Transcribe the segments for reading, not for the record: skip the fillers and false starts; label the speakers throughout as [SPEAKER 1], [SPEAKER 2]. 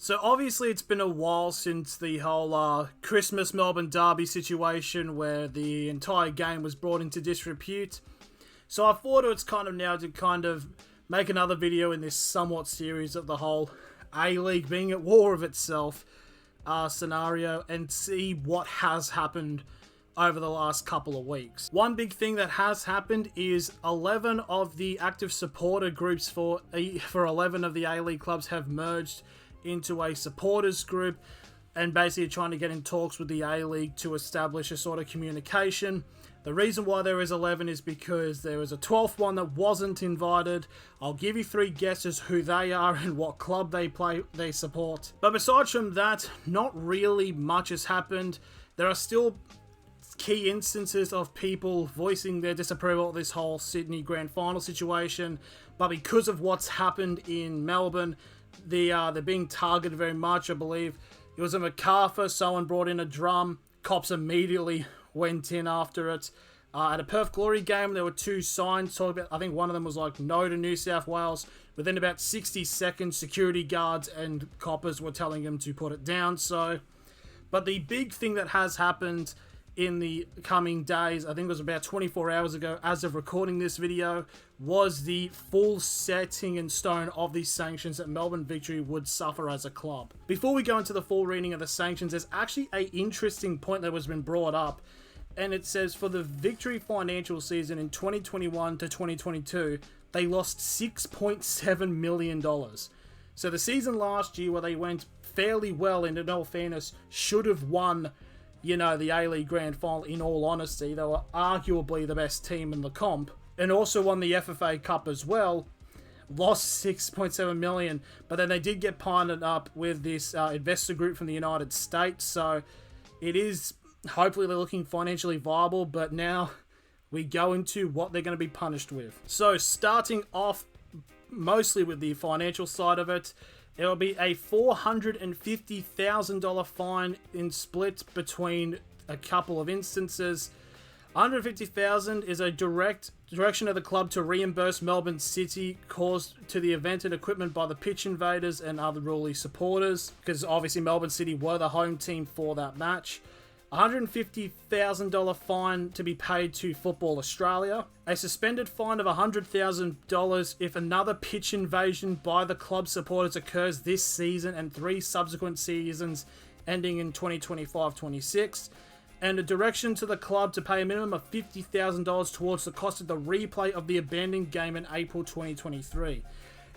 [SPEAKER 1] So obviously it's been a while since the whole Christmas Melbourne Derby situation where the entire game was brought into disrepute. So I thought it's kind of now to kind of make another video in this somewhat series of the whole A-League being at war with itself scenario and see what has happened over the last couple of weeks. One big thing that has happened is 11 of the active supporter groups for 11 of the A-League clubs have merged into a supporters group and basically trying to get in talks with the A-League to establish a sort of communication. The reason why there is 11 is because there is a 12th one that wasn't invited. I'll give you 3 guesses who they are and what club they support. But besides from that, not really much has happened. There are still key instances of people voicing their disapproval of this whole Sydney Grand Final situation, but because of what's happened in Melbourne, they're being targeted very much. I believe it was a MacArthur, someone brought in a drum, cops immediately went in after it. At a Perth Glory game, there were 2 signs talking about, I think one of them was like no to New South Wales. Within about 60 seconds, security guards and coppers were telling him to put it down. But the big thing that has happened in the coming days, I think it was about 24 hours ago as of recording this video, was the full setting in stone of these sanctions that Melbourne Victory would suffer as a club. Before we go into the full reading of the sanctions, there's actually an interesting point that has been brought up, and it says for the Victory financial season in 2021 to 2022, they lost $6.7 million. So the season last year where they went fairly well, and in all fairness, should have won the A-League Grand Final, in all honesty. They were arguably the best team in the comp, and also won the FFA Cup as well. Lost $6.7 million, but then they did get partnered up with this investor group from the United States, so it is, hopefully they're looking financially viable, but now we go into what they're going to be punished with. So starting off mostly with the financial side of it, it will be a $450,000 fine in split between a couple of instances. $150,000 is a direction of the club to reimburse Melbourne City caused to the event and equipment by the pitch invaders and other unruly supporters, because obviously Melbourne City were the home team for that match. $150,000 fine to be paid to Football Australia. A suspended fine of $100,000 if another pitch invasion by the club supporters occurs this season and 3 subsequent seasons ending in 2025-26. And a direction to the club to pay a minimum of $50,000 towards the cost of the replay of the abandoned game in April 2023.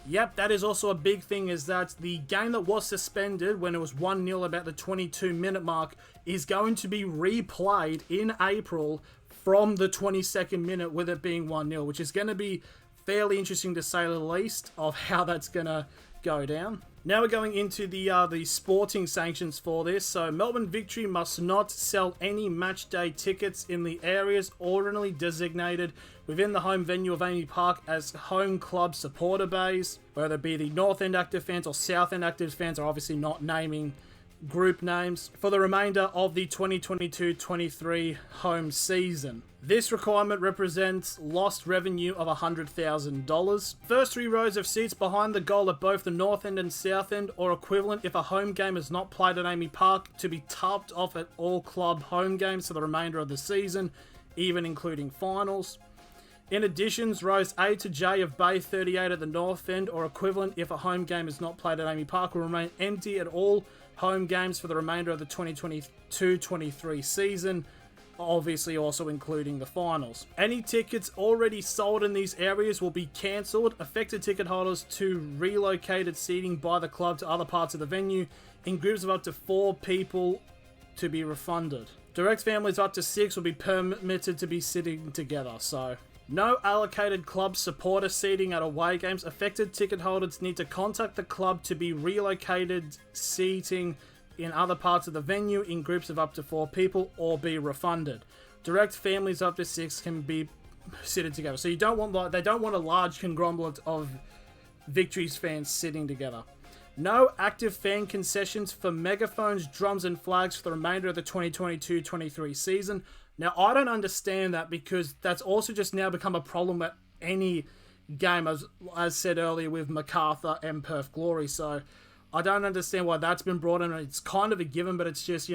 [SPEAKER 1] Yep, that is also a big thing, is that the game that was suspended when it was 1-0 about the 22-minute mark is going to be replayed in April from the 22nd minute with it being 1-0, which is going to be fairly interesting to say the least of how that's going to go down. Now we're going into the sporting sanctions for this. So Melbourne Victory must not sell any match day tickets in the areas ordinarily designated within the home venue of Amy Park as home club supporter bays, whether it be the North End active fans or South End active fans, are obviously not naming group names, for the remainder of the 2022-23 home season. This requirement represents lost revenue of $100,000. First 3 rows of seats behind the goal at both the North End and South End, or equivalent if a home game is not played at Amy Park, to be topped off at all club home games for the remainder of the season, even including finals. In addition, rows A to J of Bay 38 at the North End, or equivalent if a home game is not played at Amy Park, will remain empty at all home games for the remainder of the 2022-23 season, obviously also including the finals. Any tickets already sold in these areas will be cancelled. Affected ticket holders to relocated seating by the club to other parts of the venue in groups of up to 4 people to be refunded. Direct families up to 6 will be permitted to be sitting together, so no allocated club supporter seating at away games. Affected ticket holders need to contact the club to be relocated seating in other parts of the venue in groups of up to 4 people or be refunded. Direct families up to 6 can be seated together. So they don't want a large conglomerate of Victory's fans sitting together. No active fan concessions for megaphones, drums and flags for the remainder of the 2022-23 season. Now, I don't understand that, because that's also just now become a problem at any game, as said earlier with MacArthur and Perth Glory. So I don't understand why that's been brought in. It's kind of a given, but it's just,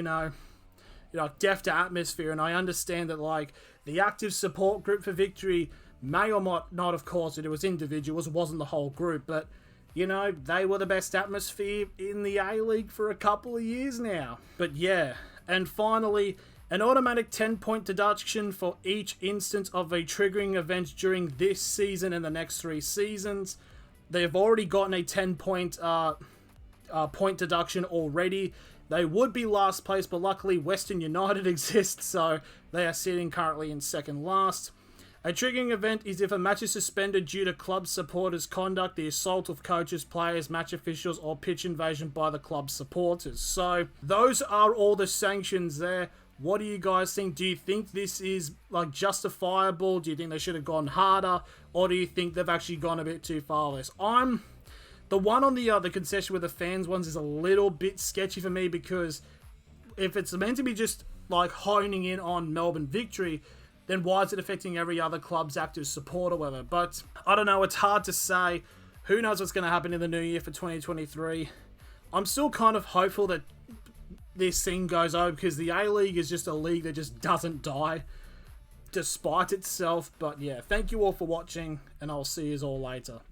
[SPEAKER 1] deaf to atmosphere. And I understand that, like, the active support group for Victory may or might not have caused it. It was individuals, it wasn't the whole group. But, they were the best atmosphere in the A-League for a couple of years now. But yeah, and finally, an automatic 10-point deduction for each instance of a triggering event during this season and the next 3 seasons. They've already gotten a 10-point point deduction already. They would be last place, but luckily Western United exists, so they are sitting currently in second last. A triggering event is if a match is suspended due to club supporters' conduct, the assault of coaches, players, match officials, or pitch invasion by the club supporters. So those are all the sanctions there. What do you guys think? Do you think this is like justifiable? Do you think they should have gone harder? Or do you think they've actually gone a bit too far with this? The one on the concession with the fans ones is a little bit sketchy for me, because if it's meant to be just like honing in on Melbourne Victory, then why is it affecting every other club's active support or whatever? But I don't know, it's hard to say. Who knows what's going to happen in the new year for 2023. I'm still kind of hopeful that this thing goes over, because the A-League is just a league that just doesn't die despite itself. But yeah, thank you all for watching, and I'll see you all later.